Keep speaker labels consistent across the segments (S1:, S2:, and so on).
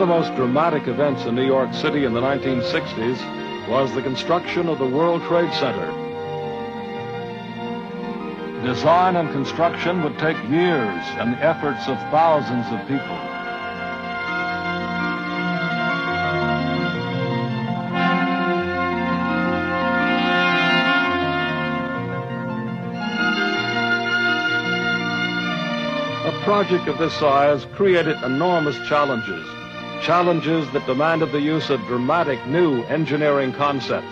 S1: the most dramatic events in New York City in the 1960s was the construction of the World Trade Center. Design and construction would take years and the efforts of thousands of people. A project of this size created enormous challenges that demanded the use of dramatic new engineering concepts.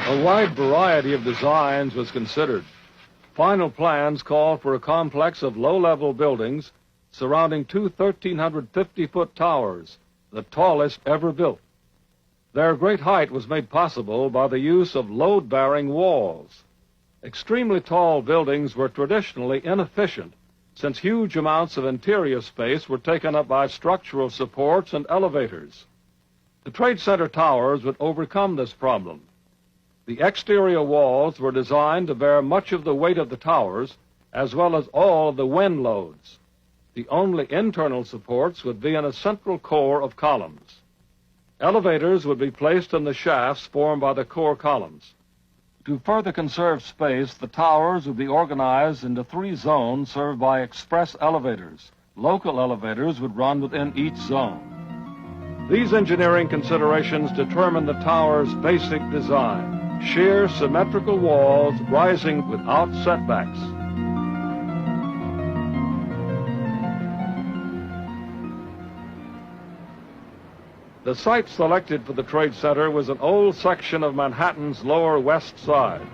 S1: A wide variety of designs was considered. Final plans called for a complex of low-level buildings surrounding two 1,350-foot towers, the tallest ever built. Their great height was made possible by the use of load-bearing walls. Extremely tall buildings were traditionally inefficient, since huge amounts of interior space were taken up by structural supports and elevators. The Trade Center towers would overcome this problem. The exterior walls were designed to bear much of the weight of the towers, as well as all of the wind loads. The only internal supports would be in a central core of columns. Elevators would be placed in the shafts formed by the core columns. To further conserve space, the towers would be organized into 3 zones served by express elevators. Local elevators would run within each zone. These engineering considerations determined the tower's basic design: sheer symmetrical walls rising without setbacks. The site selected for the Trade Center was an old section of Manhattan's Lower West Side.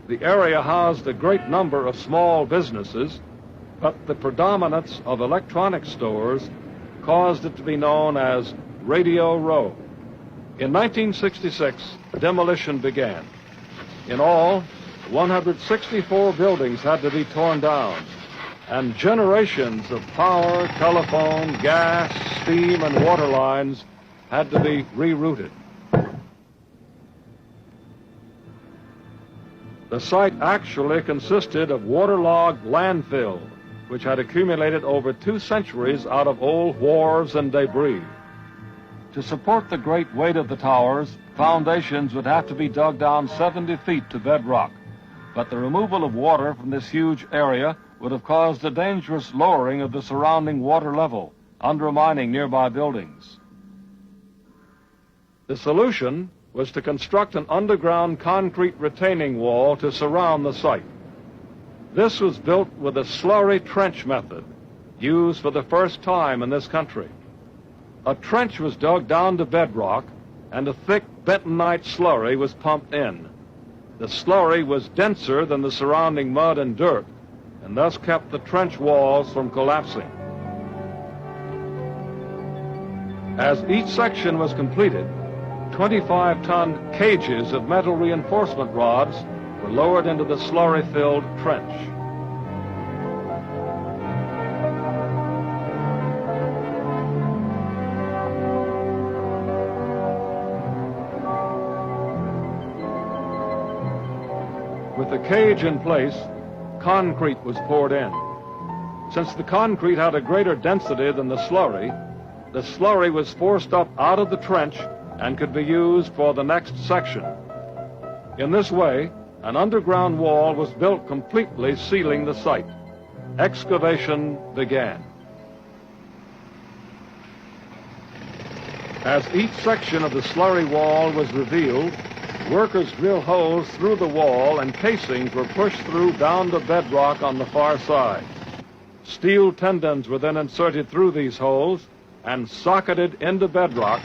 S1: The area housed a great number of small businesses, but the predominance of electronic stores caused it to be known as Radio Row. In 1966, demolition began. In all, 164 buildings had to be torn down, and generations of power, telephone, gas, steam, and water lines had to be rerouted. The site actually consisted of waterlogged landfill, which had accumulated over 2 centuries out of old wharves and debris. To support the great weight of the towers, foundations would have to be dug down 70 feet to bedrock, but the removal of water from this huge area would have caused a dangerous lowering of the surrounding water level, undermining nearby buildings. The solution was to construct an underground concrete retaining wall to surround the site. This was built with a slurry trench method, used for the first time in this country. A trench was dug down to bedrock, and a thick bentonite slurry was pumped in. The slurry was denser than the surrounding mud and dirt, and thus kept the trench walls from collapsing. As each section was completed, 25-ton cages of metal reinforcement rods were lowered into the slurry-filled trench. With the cage in place, concrete was poured in. Since the concrete had a greater density than the slurry was forced up out of the trench and could be used for the next section. In this way, an underground wall was built completely sealing the site. Excavation began. As each section of the slurry wall was revealed, workers drilled holes through the wall and casings were pushed through down to bedrock on the far side. Steel tendons were then inserted through these holes and socketed into bedrock,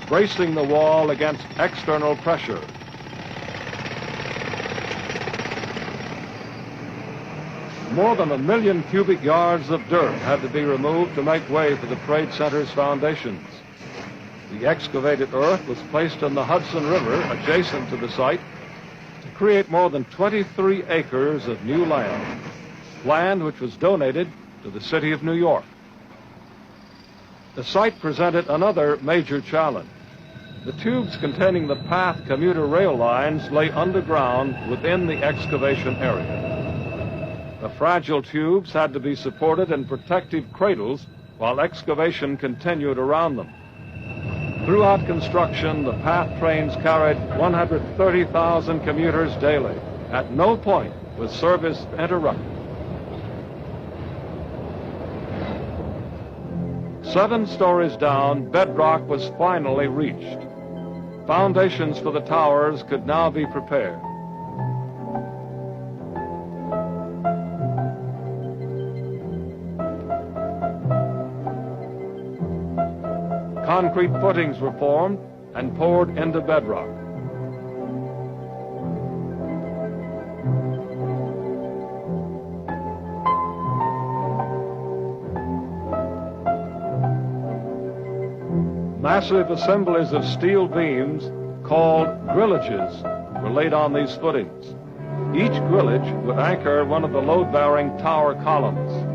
S1: bracing the wall against external pressure. More than 1 million cubic yards of dirt had to be removed to make way for the Trade Center's foundations. The excavated earth was placed in the Hudson River adjacent to the site to create more than 23 acres of new land which was donated to the city of New York. The site presented another major challenge. The tubes containing the PATH commuter rail lines lay underground within the excavation area. The fragile tubes had to be supported in protective cradles while excavation continued around them. Throughout construction, the PATH trains carried 130,000 commuters daily. At no point was service interrupted. 7 stories down, bedrock was finally reached. Foundations for the towers could now be prepared. Concrete footings were formed and poured into bedrock. Massive assemblies of steel beams called grillages were laid on these footings. Each grillage would anchor one of the load-bearing tower columns.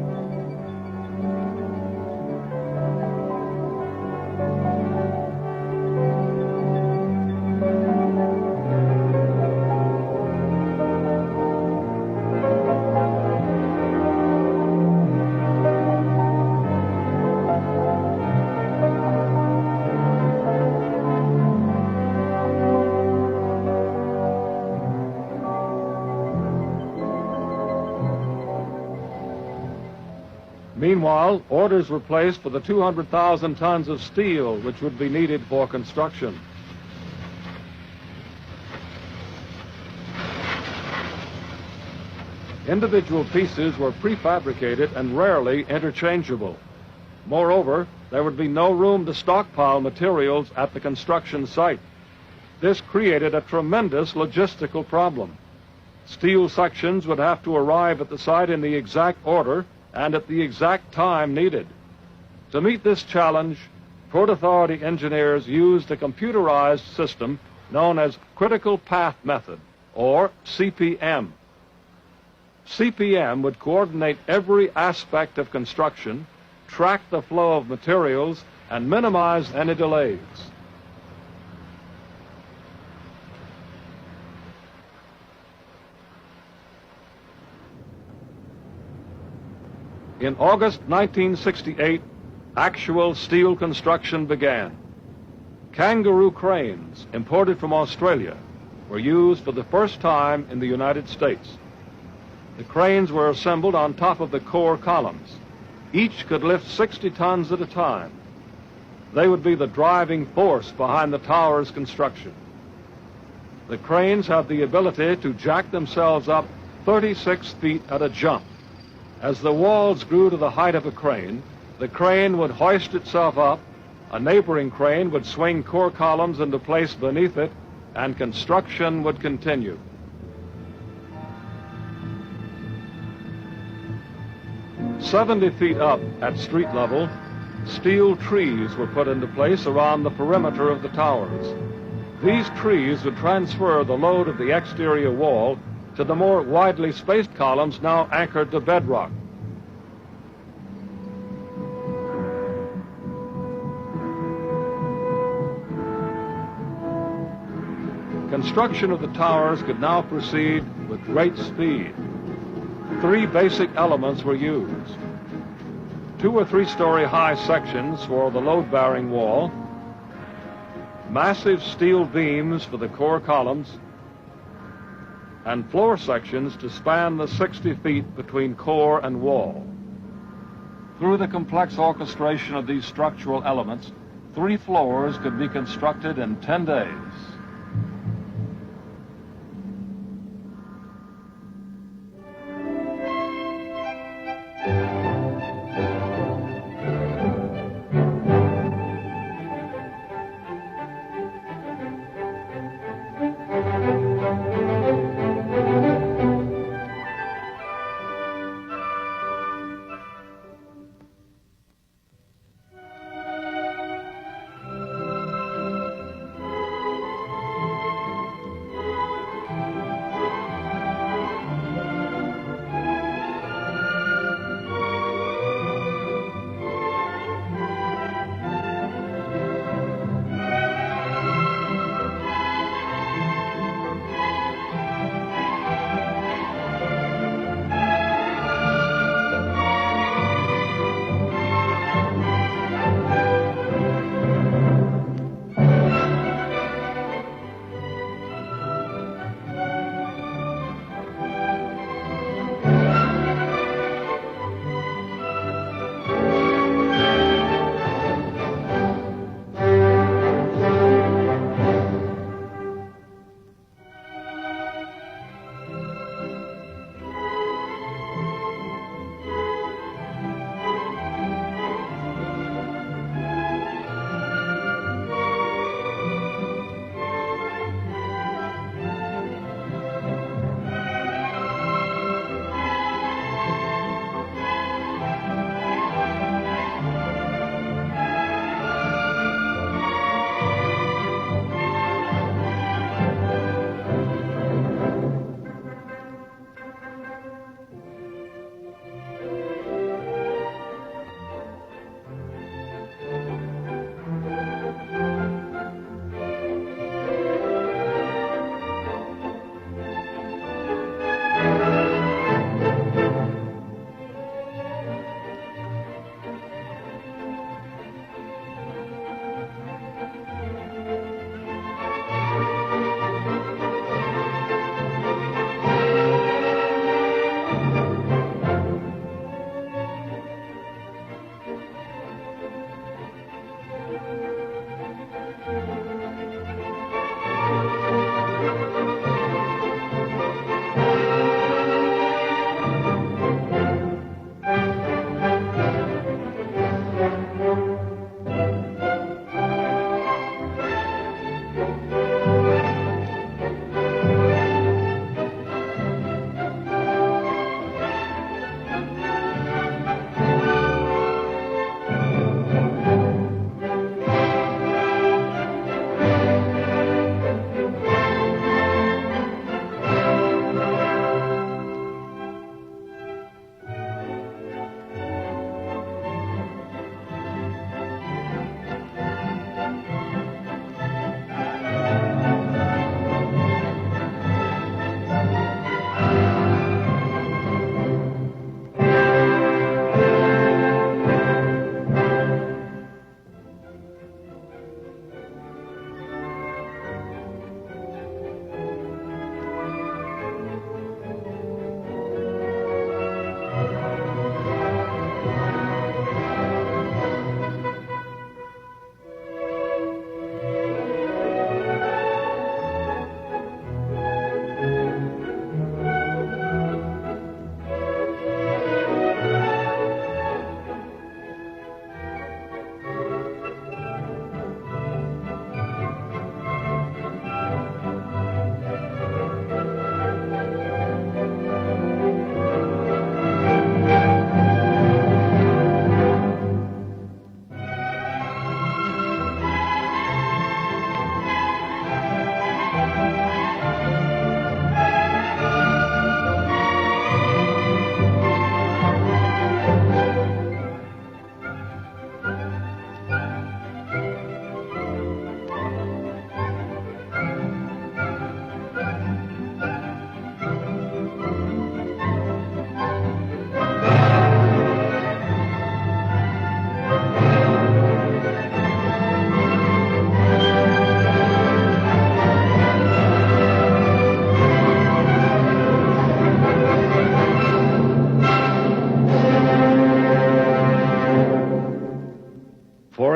S1: Meanwhile, orders were placed for the 200,000 tons of steel which would be needed for construction. Individual pieces were prefabricated and rarely interchangeable. Moreover, there would be no room to stockpile materials at the construction site. This created a tremendous logistical problem. Steel sections would have to arrive at the site in the exact order and at the exact time needed. To meet this challenge, Port Authority engineers used a computerized system known as Critical Path Method, or CPM. CPM would coordinate every aspect of construction, track the flow of materials, and minimize any delays. In August 1968, actual steel construction began. Kangaroo cranes, imported from Australia, were used for the first time in the United States. The cranes were assembled on top of the core columns. Each could lift 60 tons at a time. They would be the driving force behind the tower's construction. The cranes had the ability to jack themselves up 36 feet at a jump. As the walls grew to the height of a crane, the crane would hoist itself up, a neighboring crane would swing core columns into place beneath it, and construction would continue. "70 feet up at street level, steel trees were put into place around the perimeter of the towers. These trees would transfer the load of the exterior wall to the more widely spaced columns now anchored to bedrock. Construction of the towers could now proceed with great speed. 3 basic elements were used: 2 or 3 story high sections for the load-bearing wall, massive steel beams for the core columns, and floor sections to span the 60 feet between core and wall. Through the complex orchestration of these structural elements, 3 floors could be constructed in 10 days.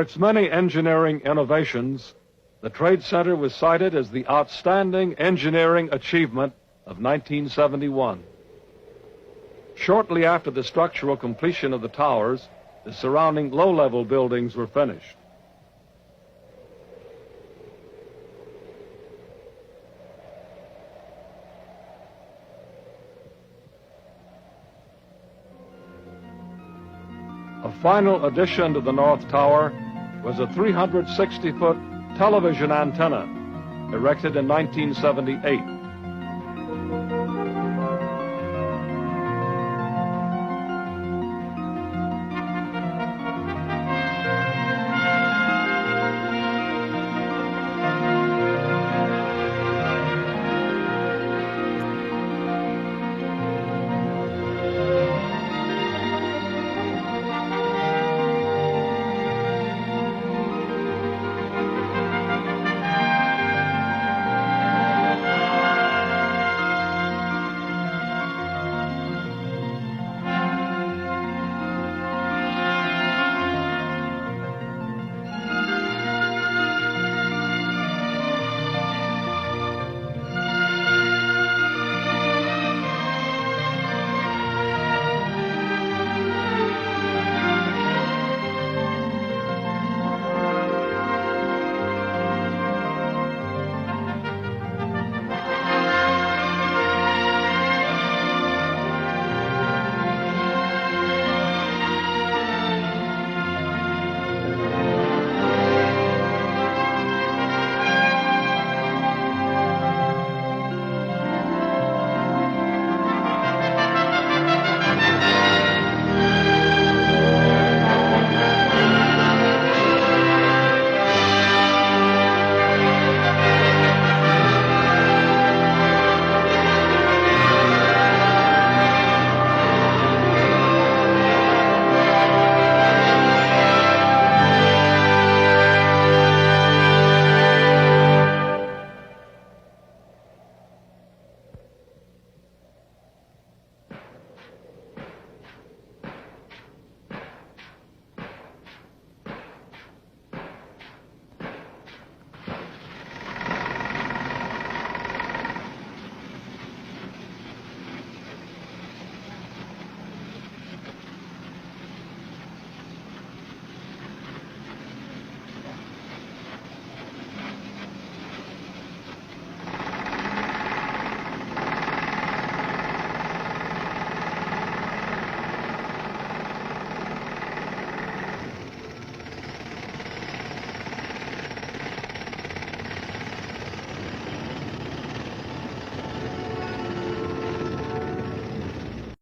S1: its many engineering innovations, the Trade Center was cited as the outstanding engineering achievement of 1971. Shortly after the structural completion of the towers, the surrounding low-level buildings were finished. A final addition to the North Tower was a 360-foot television antenna erected in 1978.